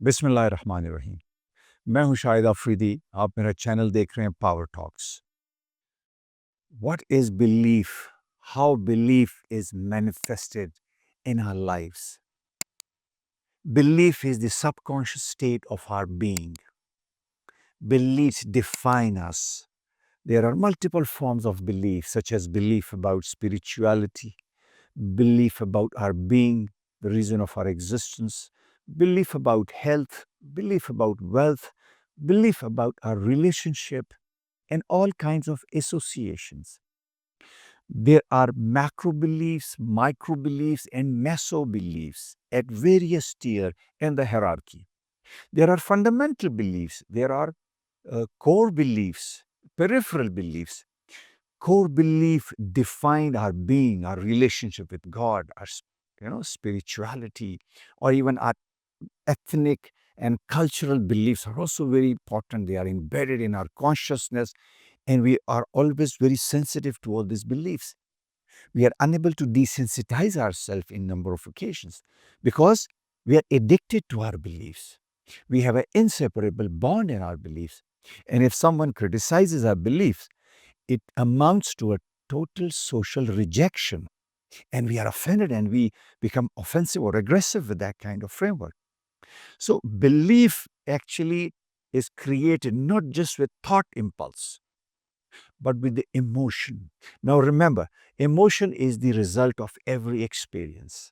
बिस्मिल्लाहिर्रहमानिर्रहीम। मैं हूं शाहिद अफरीदी। आप मेरा चैनल देख रहे हैं Power Talks. What is belief? How belief is manifested in our lives? Belief is the subconscious state of our being. Beliefs define us. There are multiple forms of belief, such as belief about spirituality, belief about our being, the reason of our existence, belief about health, belief about wealth, belief about our relationship, and all kinds of associations. There are macro beliefs, micro beliefs, and meso beliefs at various tiers in the hierarchy. There are fundamental beliefs, there are core beliefs, peripheral beliefs. Core belief define our being, our relationship with God, our spirituality, or even our ethnic and cultural beliefs are also very important. They are embedded in our consciousness, and we are always very sensitive to all these beliefs. We are unable to desensitize ourselves in number of occasions because we are addicted to our beliefs. We have an inseparable bond in our beliefs. And if someone criticizes our beliefs, it amounts to a total social rejection. And we are offended and we become offensive or aggressive with that kind of framework. So, belief actually is created not just with thought impulse, but with the emotion. Now, remember, emotion is the result of every experience.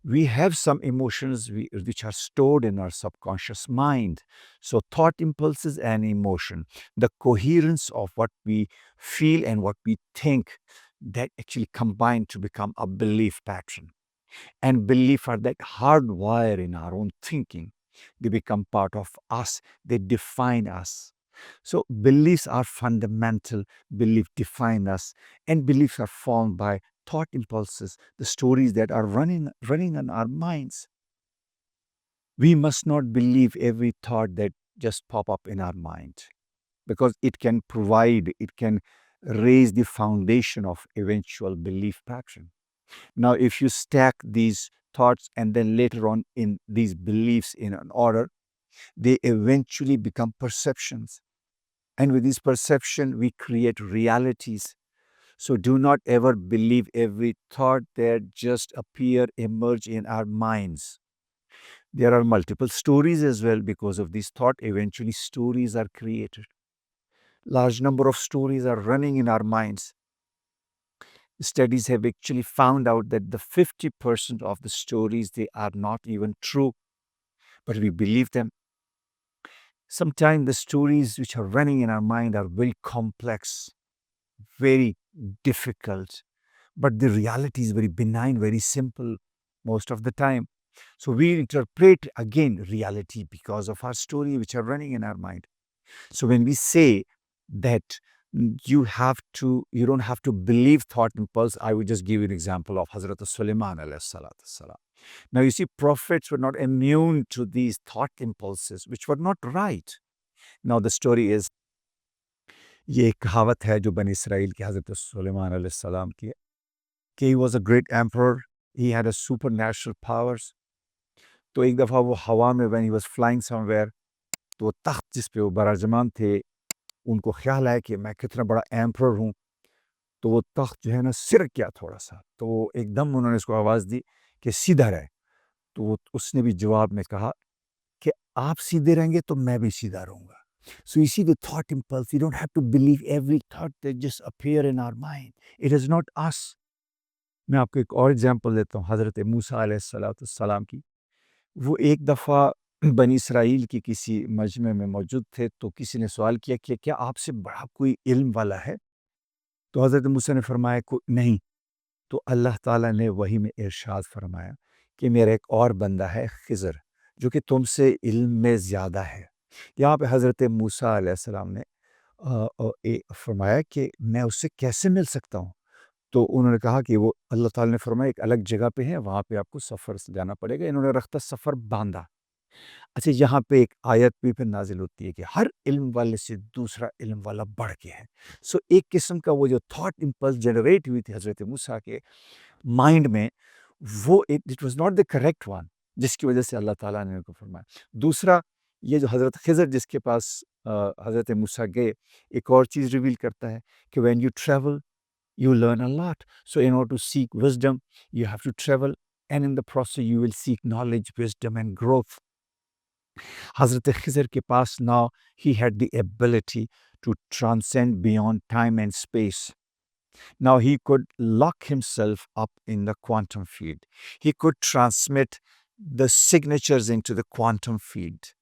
We have some emotions which are stored in our subconscious mind. So, thought impulses and emotion, the coherence of what we feel and what we think, that actually combine to become a belief pattern. And belief are that hardwire in our own thinking. They become part of us, they define us. So beliefs are fundamental, beliefs define us, and beliefs are formed by thought impulses, the stories that are running in our minds. We must not believe every thought that just pop up in our mind because it can raise the foundation of eventual belief pattern. Now, if you stack these thoughts and then later on in these beliefs in an order, they eventually become perceptions. And with this perception, we create realities. So do not ever believe every thought that just emerge in our minds. There are multiple stories as well because of this thought. Eventually, stories are created. Large number of stories are running in our minds. Studies have actually found out that the 50% of the stories, they are not even true, but we believe them. Sometimes the stories which are running in our mind are very complex, very difficult, but the reality is very benign, very simple most of the time. So we interpret again reality because of our story which are running in our mind. So when we say that you don't have to believe thought impulse, I would just give you an example of Hazrat Sulaiman alayhi salatu salam. Now you see, prophets were not immune to these thought impulses, which were not right. Now the story is, ये एक कहावत है जो बनी Israel के हज़रत सुलेमान अलैहिस्सलाम की है कि he was a great emperor, he had a supernatural powers. तो एक दफ़ा वो हवा में when he was flying somewhere, तो वो तख्त जिस पे वो बराजमान थे, उनको ख्याल आया कि मैं कितना बड़ा एम्परर हूँ, तो वो तख्त जो है ना सिर गया थोड़ा-सा, तो एकदम उन्होंने उसको आवाज़ दी कि सीधा रहे। तो उसने भी जवाब में कहा कि आप सीधे रहेंगे तो मैं भी सीधा रहूँगा। So you see the thought impulse, you don't have to believe every thought that just appear in our mind. It is not us. मैं आपको एक और एग्जांपल देता हूँ हज़रत मूसा अलैहिस्सलाम की। वो एक दफ़ा बनी इसराइल की किसी मजमे में मौजूद थे, तो किसी ने सवाल किया कि क्या आपसे बड़ा कोई इल्म वाला है? तो हज़रत मूसा ने फरमाया को नहीं। तो अल्लाह ताला ने वही में इरशाद फरमाया कि मेरा एक और बंदा है खिज़र, जो कि तुमसे इल्म में ज़्यादा है। यहाँ पे हज़रत मूसा अलैहिस्सलाम ने फरमाया कि मैं उससे कैसे मिल सकता हूँ? तो उन्होंने कहा कि वो अल्लाह ताला ने फरमाया एक अलग जगह पे है, वहाँ पे आपको सफ़र से जाना पड़ेगा। इन्होंने रख़्ता सफ़र बाँधा। अच्छा, यहाँ पे एक आयत भी फिर नाज़िल होती है कि हर इल्म वाले से दूसरा इल्म वाला बढ़ के है। सो एक किस्म का वो जो थॉट इम्पल्स जनरेट हुई थी हज़रत मूसा के माइंड में, वो it was not the correct one. जिसकी वजह से अल्लाह ताला ने उनको फरमाया। दूसरा, ये जो हज़रत खिज़र जिसके पास हज़रत मूसा गए, एक और चीज़ रिवील करता है कि when you travel you learn a lot. So, in order to seek wisdom, you have to travel, and in the process, you will seek knowledge, wisdom, and growth. Hazrat Khizr ke paas now, he had the ability to transcend beyond time and space. Now, he could lock himself up in the quantum field. He could transmit the signatures into the quantum field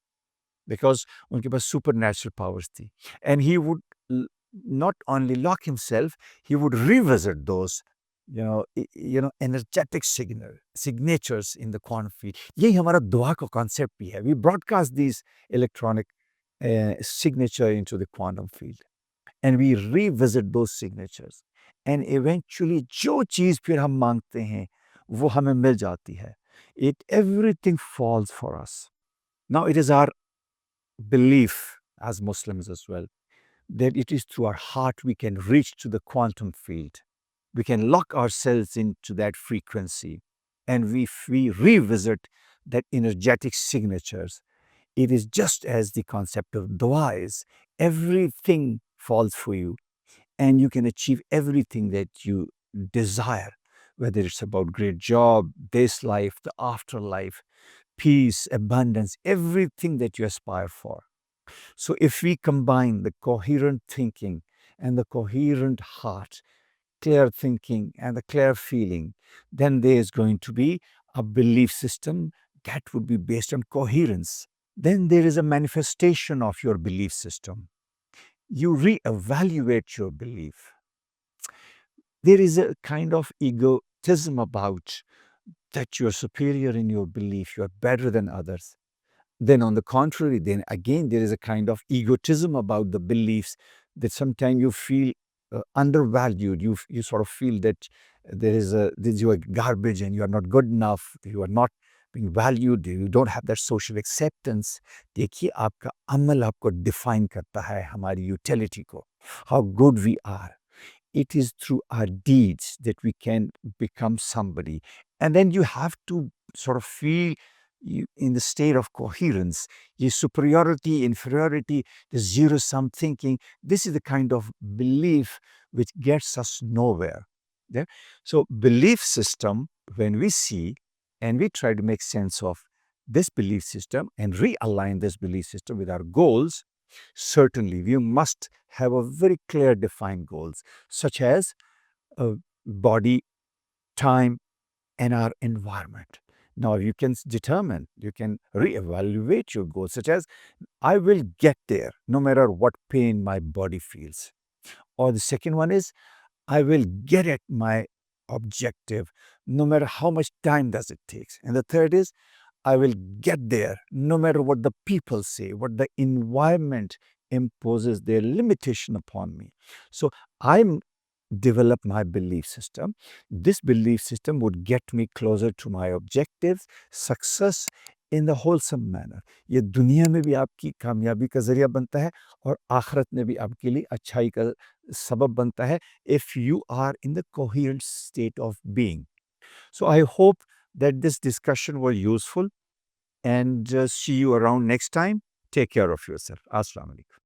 because उनके पास supernatural powers थी. And he would not only lock himself, he would revisit those energetic signatures in the quantum field. यही हमारा दुआ का concept भी है. We broadcast these electronic signature into the quantum field and we revisit those signatures and eventually जो चीज़ फिर हम मांगते हैं वो हमें मिल जाती है. Everything falls for us. Now it is our belief as Muslims as well that it is through our heart we can reach to the quantum field. We can lock ourselves into that frequency and we revisit that energetic signatures. It is just as the concept of dua is. Everything falls for you and you can achieve everything that you desire, whether it's about great job, this life, the afterlife, peace, abundance, everything that you aspire for. So if we combine the coherent thinking and the coherent heart, clear thinking and the clear feeling, then there is going to be a belief system that would be based on coherence. Then there is a manifestation of your belief system. You reevaluate your belief. There is a kind of egotism about that you're superior in your belief, you're better than others. Then on the contrary, then again, there is a kind of egotism about the beliefs that sometimes you feel undervalued. You sort of feel that you are garbage and you are not good enough. You are not being valued. You don't have that social acceptance. देखिए आपका अमल आपको define करता है हमारी utility को. How good we are. It is through our deeds that we can become somebody. And then you have to sort of feel in the state of coherence, your superiority, inferiority, the zero sum thinking. This is the kind of belief which gets us nowhere. Yeah? So, belief system, when we see and we try to make sense of this belief system and realign this belief system with our goals, certainly we must have a very clear defined goals, such as body, time, and our environment. Now you can determine, you can reevaluate your goals, such as I will get there no matter what pain my body feels. Or the second one is I will get at my objective no matter how much time does it takes. And the third is I will get there no matter what the people say, what the environment imposes their limitation upon me. So I develop my belief system. This belief system would get me closer to my objectives, success in the wholesome manner. ये दुनिया में भी आपकी कामयाबी का ज़रिया बनता है और आखिरत में भी आपके लिए अच्छाई का सबब बनता है if you are in the coherent state of being. So I hope that this discussion was useful and see you around next time. Take care of yourself. Assalamu alaikum.